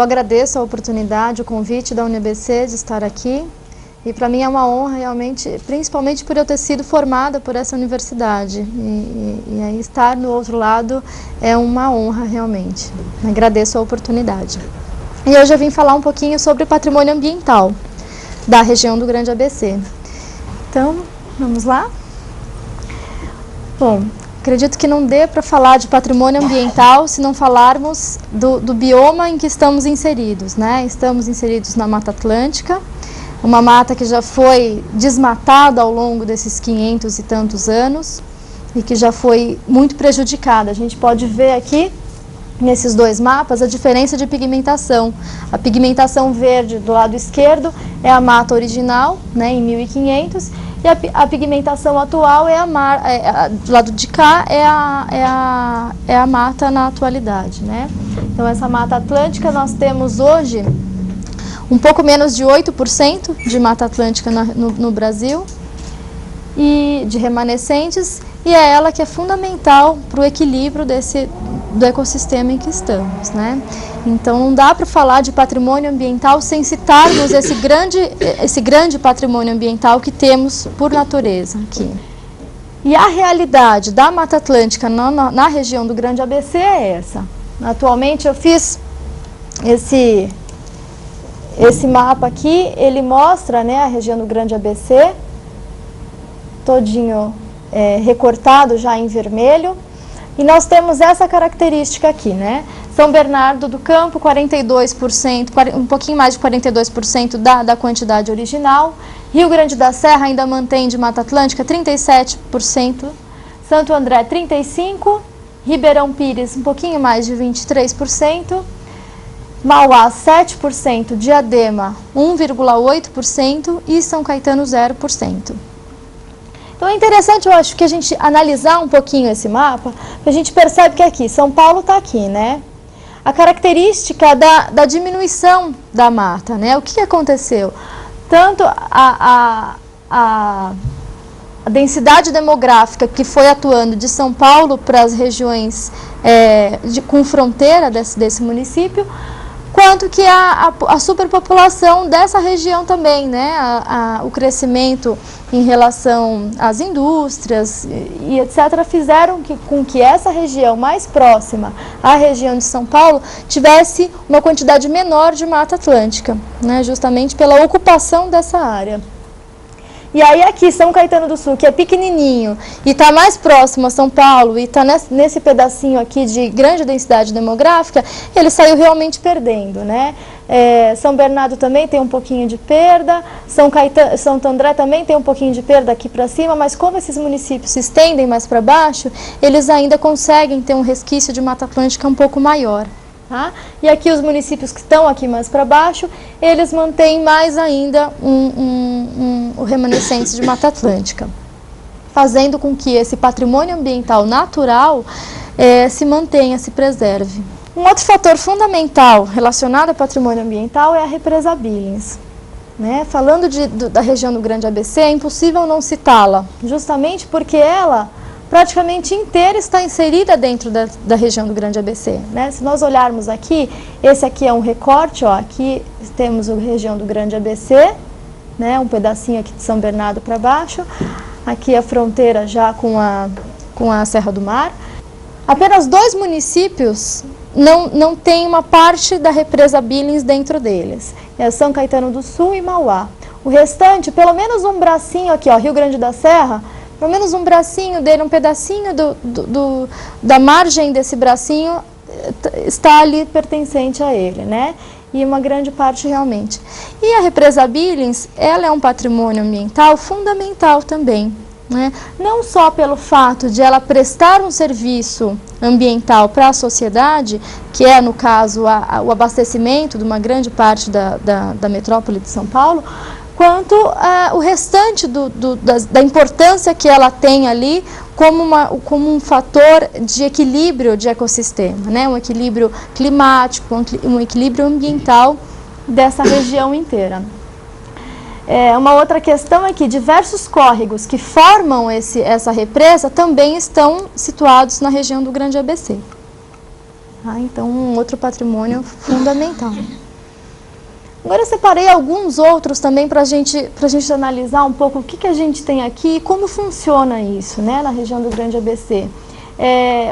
Eu agradeço a oportunidade, o convite da UniABC de estar aqui. E para mim é uma honra realmente, principalmente por eu ter sido formada por essa universidade. E aí estar no outro lado é uma honra realmente. Agradeço a oportunidade. E hoje eu vim falar um pouquinho sobre patrimônio ambiental da região do Grande ABC. Então, vamos lá? Bom, acredito que não dê para falar de patrimônio ambiental se não falarmos do bioma em que estamos inseridos, né? Estamos inseridos na Mata Atlântica, uma mata que já foi desmatada ao longo desses 500 e tantos anos e que já foi muito prejudicada. A gente pode ver aqui, nesses dois mapas, a diferença de pigmentação. A pigmentação verde do lado esquerdo é a mata original, né, em 1500, e a pigmentação atual é do lado de cá é a mata na atualidade, né? Então, essa Mata Atlântica, nós temos hoje um pouco menos de 8% de Mata Atlântica no Brasil, e de remanescentes, e é ela que é fundamental para o equilíbrio do ecossistema em que estamos, né? Então, não dá para falar de patrimônio ambiental sem citarmos esse grande patrimônio ambiental que temos por natureza aqui. E a realidade da Mata Atlântica na região do Grande ABC é essa. Atualmente eu fiz esse mapa aqui, ele mostra, né, a região do Grande ABC, todinho recortado já em vermelho. E nós temos essa característica aqui, né? São Bernardo do Campo, 42%, um pouquinho mais de 42% da quantidade original. Rio Grande da Serra ainda mantém de Mata Atlântica 37%. Santo André, 35%. Ribeirão Pires, um pouquinho mais de 23%. Mauá, 7%. Diadema, 1,8%. E São Caetano, 0%. Então é interessante, eu acho, que a gente analisar um pouquinho esse mapa, que a gente percebe que aqui, São Paulo está aqui, né? A característica da diminuição da mata, né? O que aconteceu? Tanto a densidade demográfica que foi atuando de São Paulo para as regiões com fronteira desse município, quanto que a superpopulação dessa região também, né? O crescimento em relação às indústrias e etc., fizeram com que essa região mais próxima à região de São Paulo tivesse uma quantidade menor de Mata Atlântica, né? Justamente pela ocupação dessa área. E aí aqui, São Caetano do Sul, que é pequenininho e está mais próximo a São Paulo e está nesse pedacinho aqui de grande densidade demográfica, ele saiu realmente perdendo, né? São Bernardo também tem um pouquinho de perda, Santo André também tem um pouquinho de perda aqui para cima, mas como esses municípios se estendem mais para baixo, eles ainda conseguem ter um resquício de Mata Atlântica um pouco maior. Tá? E aqui os municípios que estão aqui mais para baixo, eles mantêm mais ainda o remanescente de Mata Atlântica, fazendo com que esse patrimônio ambiental natural se mantenha, se preserve. Um outro fator fundamental relacionado ao patrimônio ambiental é a represa Billings, né? Falando da região do Grande ABC, é impossível não citá-la, justamente porque ela praticamente inteira está inserida dentro da região do Grande ABC, né? Se nós olharmos aqui, esse aqui é um recorte, ó, aqui temos a região do Grande ABC, né? Um pedacinho aqui de São Bernardo para baixo, aqui a fronteira já com a Serra do Mar. Apenas 2 municípios não tem uma parte da represa Billings dentro deles, é São Caetano do Sul e Mauá. O restante, pelo menos um bracinho aqui, ó, Rio Grande da Serra, pelo menos um bracinho dele, um pedacinho da margem desse bracinho está ali pertencente a ele, né? E uma grande parte realmente. E a represa Billings, ela é um patrimônio ambiental fundamental também, né? Não só pelo fato de ela prestar um serviço ambiental para a sociedade, que é, no caso, o abastecimento de uma grande parte da metrópole de São Paulo, quanto o restante da importância que ela tem ali como um fator de equilíbrio de ecossistema, né? Um equilíbrio climático, um equilíbrio ambiental dessa região inteira. Uma outra questão é que diversos córregos que formam essa represa também estão situados na região do Grande ABC. Tá? Então, um outro patrimônio fundamental. Agora eu separei alguns outros também para a gente analisar um pouco o que a gente tem aqui e como funciona isso, né, na região do Grande ABC.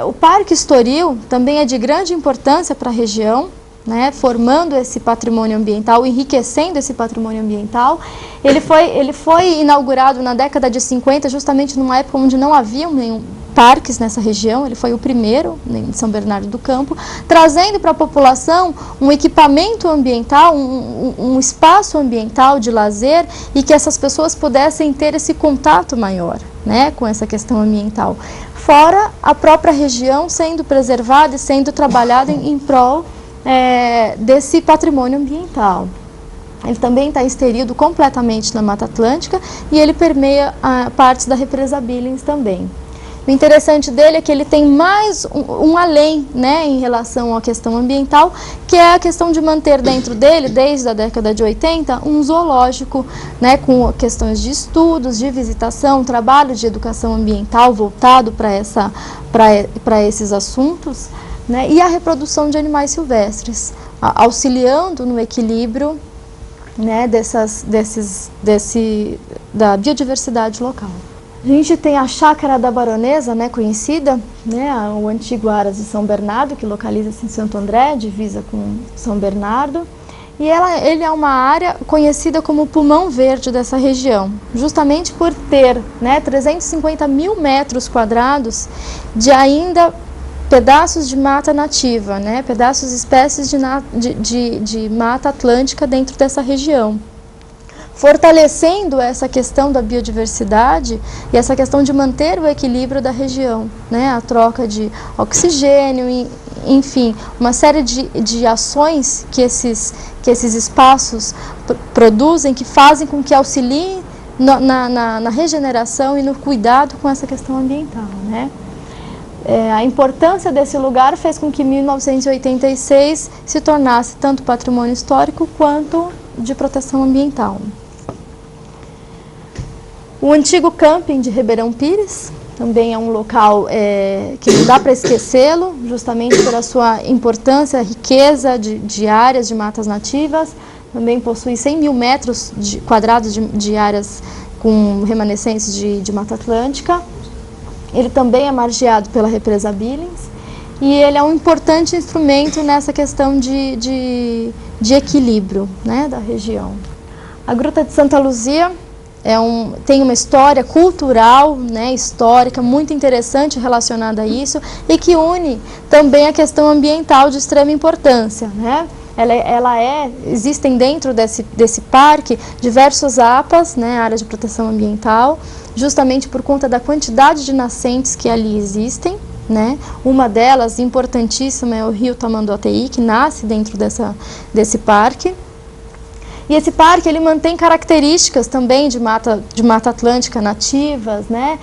O Parque Estoril também é de grande importância para a região, né, formando esse patrimônio ambiental, enriquecendo esse patrimônio ambiental. Ele foi inaugurado na década de 50, justamente numa época onde não havia nenhum parques nessa região. Ele foi o primeiro em São Bernardo do Campo, trazendo para a população um equipamento ambiental, um espaço ambiental de lazer, e que essas pessoas pudessem ter esse contato maior, né, com essa questão ambiental. Fora a própria região sendo preservada e sendo trabalhada em prol desse patrimônio ambiental. Ele também está inserido completamente na Mata Atlântica e ele permeia partes da represa Billings também. O interessante dele é que ele tem mais um além, né, em relação à questão ambiental, que é a questão de manter dentro dele, desde a década de 80, um zoológico, né, com questões de estudos, de visitação, trabalho de educação ambiental voltado para esses assuntos, né, e a reprodução de animais silvestres, auxiliando no equilíbrio, né, da biodiversidade local. A gente tem a Chácara da Baronesa, né, conhecida, né, o antigo Aras de São Bernardo, que localiza-se em Santo André, divisa com São Bernardo. E ele é uma área conhecida como o pulmão verde dessa região, justamente por ter, né, 350 mil metros quadrados de ainda pedaços de mata nativa, né, pedaços, espécies de mata atlântica dentro dessa região, fortalecendo essa questão da biodiversidade e essa questão de manter o equilíbrio da região, né, a troca de oxigênio, enfim, uma série de ações que esses espaços produzem, que fazem com que auxiliem na regeneração e no cuidado com essa questão ambiental, né. A importância desse lugar fez com que 1986 se tornasse tanto patrimônio histórico quanto de proteção ambiental. O antigo camping de Ribeirão Pires também é um local que não dá para esquecê-lo, justamente pela sua importância, riqueza de áreas de matas nativas. Também possui 100 mil metros quadrados de áreas com remanescentes de Mata Atlântica. Ele também é margeado pela represa Billings e ele é um importante instrumento nessa questão de equilíbrio, né, da região. A Gruta de Santa Luzia tem uma história cultural, né, histórica, muito interessante relacionada a isso e que une também a questão ambiental de extrema importância, né? Existem dentro desse parque diversas APAs, né, áreas de proteção ambiental, justamente por conta da quantidade de nascentes que ali existem, né? Uma delas, importantíssima, é o rio Tamanduateí, que nasce dentro desse parque. E esse parque ele mantém características também de mata atlântica nativas, né?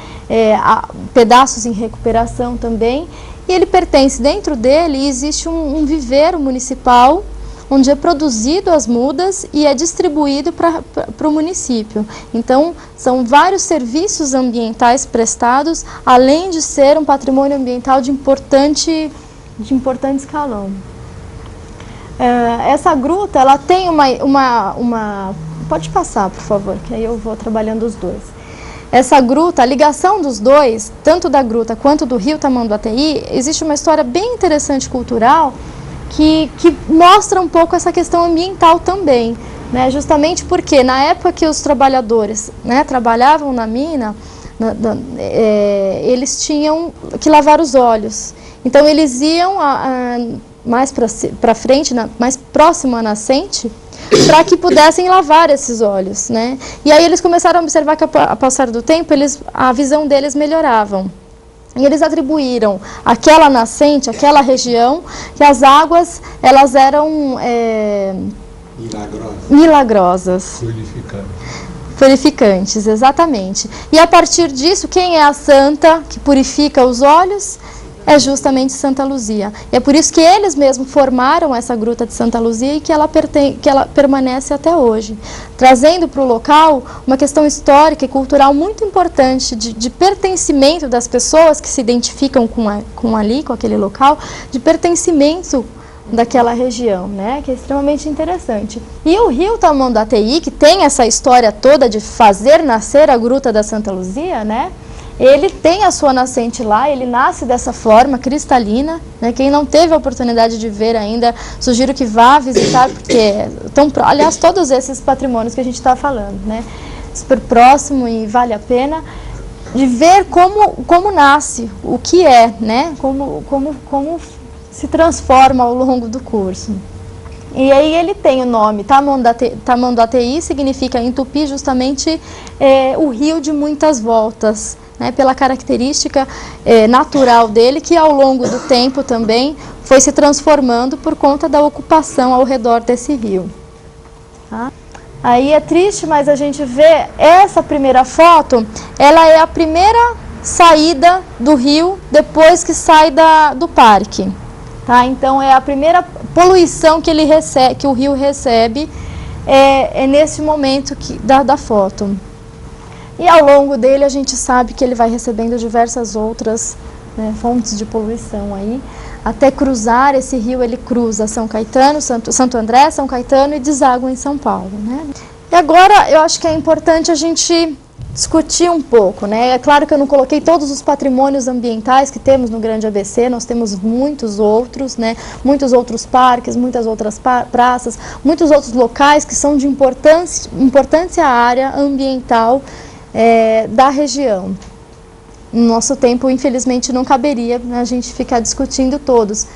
Pedaços em recuperação também. E ele pertence, dentro dele existe um viveiro municipal, onde é produzido as mudas e é distribuído para o município. Então, são vários serviços ambientais prestados, além de ser um patrimônio ambiental de importante escalão. Essa gruta, ela tem uma... Pode passar, por favor, que aí eu vou trabalhando os dois. Essa gruta, a ligação dos dois, tanto da gruta quanto do rio Tamanduateí, existe uma história bem interessante cultural, que mostra um pouco essa questão ambiental também, né? Justamente porque na época que os trabalhadores, né, trabalhavam na mina, eles tinham que lavar os olhos. Então eles iam mais para frente, mais próximo à nascente, para que pudessem lavar esses olhos, né? E aí eles começaram a observar que ao passar do tempo a visão deles melhoravam. E eles atribuíram àquela nascente, àquela região, que as águas elas eram milagrosas. Purificantes, exatamente. E a partir disso, quem é a santa que purifica os olhos? é justamente Santa Luzia. E é por isso que eles mesmos formaram essa gruta de Santa Luzia e que ela permanece até hoje, trazendo para o local uma questão histórica e cultural muito importante de pertencimento das pessoas que se identificam com aquele local, de pertencimento daquela região, né, que é extremamente interessante. E o rio Tamanduateí, que tem essa história toda de fazer nascer a gruta da Santa Luzia, né, ele tem a sua nascente lá, ele nasce dessa forma cristalina, né? Quem não teve a oportunidade de ver ainda, sugiro que vá visitar, porque aliás, todos esses patrimônios que a gente está falando, né? Super próximo e vale a pena de ver como nasce, o que é, né? Como se transforma ao longo do curso. E aí ele tem o nome Tamanduateí, significa em tupi justamente o rio de muitas voltas, né, pela característica natural dele, que ao longo do tempo também foi se transformando por conta da ocupação ao redor desse rio. Tá? Aí é triste, mas a gente vê essa primeira foto, ela é a primeira saída do rio depois que sai do parque. Tá? Então é a primeira poluição que o rio recebe nesse momento da foto. E ao longo dele a gente sabe que ele vai recebendo diversas outras, né, fontes de poluição aí, até cruzar esse rio. Ele cruza São Caetano, Santo André, São Caetano e deságua em São Paulo, né? E agora eu acho que é importante a gente discutir um pouco, né? É claro que eu não coloquei todos os patrimônios ambientais que temos no Grande ABC, nós temos muitos outros, né? Muitos outros parques, muitas outras praças, muitos outros locais que são de importância à área ambiental da região. No nosso tempo, infelizmente, não caberia, né, a gente ficar discutindo todos.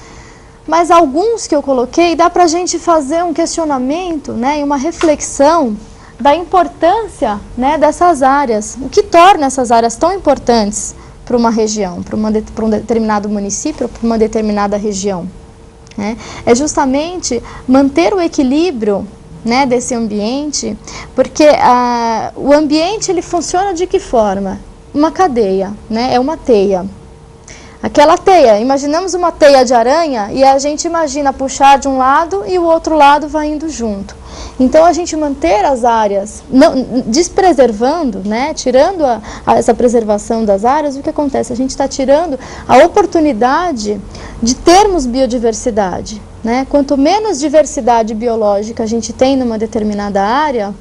Mas alguns que eu coloquei, dá para a gente fazer um questionamento, né, e uma reflexão da importância, né, dessas áreas. O que torna essas áreas tão importantes para uma região, para um determinado município, para uma determinada região, né? É justamente manter o equilíbrio, né, desse ambiente, porque o ambiente ele funciona de que forma? Uma cadeia, né? É uma teia. Aquela teia, imaginamos uma teia de aranha e a gente imagina puxar de um lado e o outro lado vai indo junto. Então a gente manter as áreas, despreservando, né, tirando essa preservação das áreas, o que acontece? A gente está tirando a oportunidade de termos biodiversidade, né? Quanto menos diversidade biológica a gente tem numa determinada área,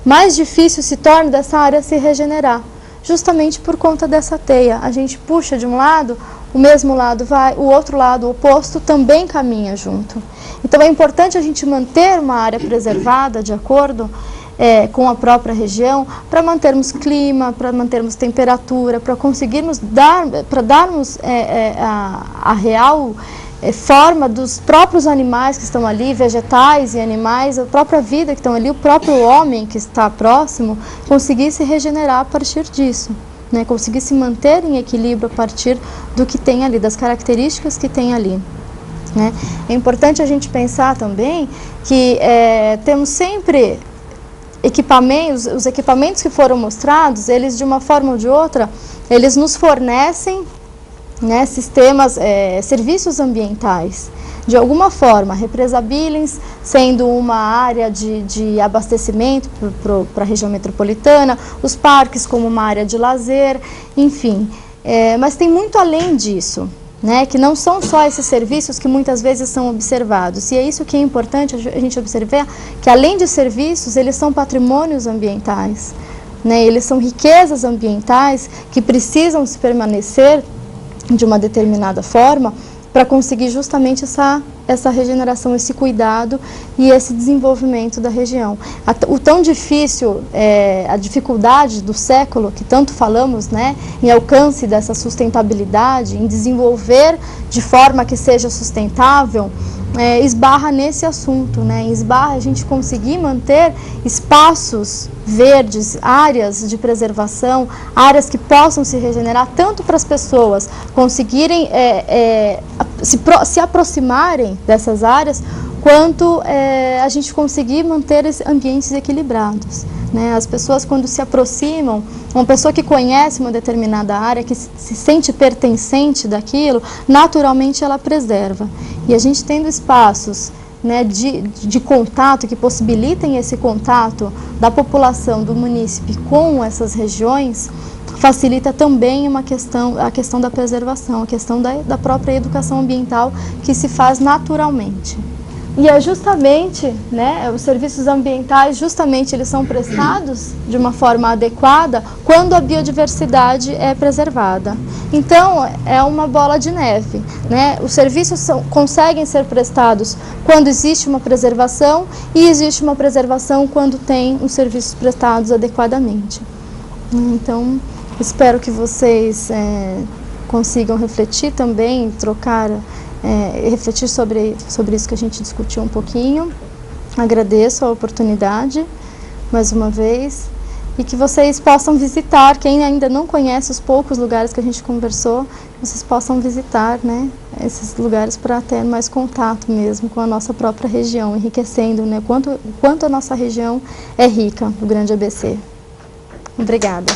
mais difícil se torna dessa área se regenerar. Justamente por conta dessa teia. A gente puxa de um lado, o mesmo lado vai, o outro lado, o oposto, também caminha junto. Então é importante a gente manter uma área preservada de acordo com a própria região, para mantermos clima, para mantermos temperatura, para conseguirmos darmos a real forma dos próprios animais que estão ali, vegetais e animais, a própria vida que estão ali, o próprio homem que está próximo, conseguir se regenerar a partir disso, né? Conseguir se manter em equilíbrio a partir do que tem ali, das características que tem ali, né? É importante a gente pensar também que temos sempre equipamentos, os equipamentos que foram mostrados, eles de uma forma ou de outra, eles nos fornecem, né, sistemas, serviços ambientais. De alguma forma, a Represa Billings sendo uma área de abastecimento para a região metropolitana, os parques como uma área de lazer, enfim. Mas tem muito além disso, né, que não são só esses serviços que muitas vezes são observados. E é isso que é importante a gente observar, que além de serviços, eles são patrimônios ambientais, né, eles são riquezas ambientais que precisam se permanecer de uma determinada forma para conseguir justamente essa regeneração, esse cuidado e esse desenvolvimento da região. O tão difícil, a dificuldade do século, que tanto falamos, né, em alcance dessa sustentabilidade, em desenvolver de forma que seja sustentável, esbarra nesse assunto, né, esbarra a gente conseguir manter espaços verdes, áreas de preservação, áreas que possam se regenerar, tanto para as pessoas conseguirem se aproximarem dessas áreas, quanto a gente conseguir manter esses ambientes equilibrados, né? As pessoas, quando se aproximam, uma pessoa que conhece uma determinada área, que se sente pertencente daquilo, naturalmente ela preserva. E a gente tendo espaços, né, de contato, que possibilitem esse contato da população do munícipe com essas regiões, facilita também a questão da preservação, a questão da própria educação ambiental, que se faz naturalmente. E é justamente, né, os serviços ambientais, justamente eles são prestados de uma forma adequada quando a biodiversidade é preservada. Então, é uma bola de neve, né? Os serviços conseguem ser prestados quando existe uma preservação, e existe uma preservação quando tem os serviços prestados adequadamente. Então, espero que vocês consigam refletir também, refletir sobre isso que a gente discutiu um pouquinho. Agradeço a oportunidade, mais uma vez, e que vocês possam visitar, quem ainda não conhece os poucos lugares que a gente conversou, vocês possam visitar, né, esses lugares para ter mais contato mesmo com a nossa própria região, enriquecendo, né, quanto a nossa região é rica, o Grande ABC. Obrigada.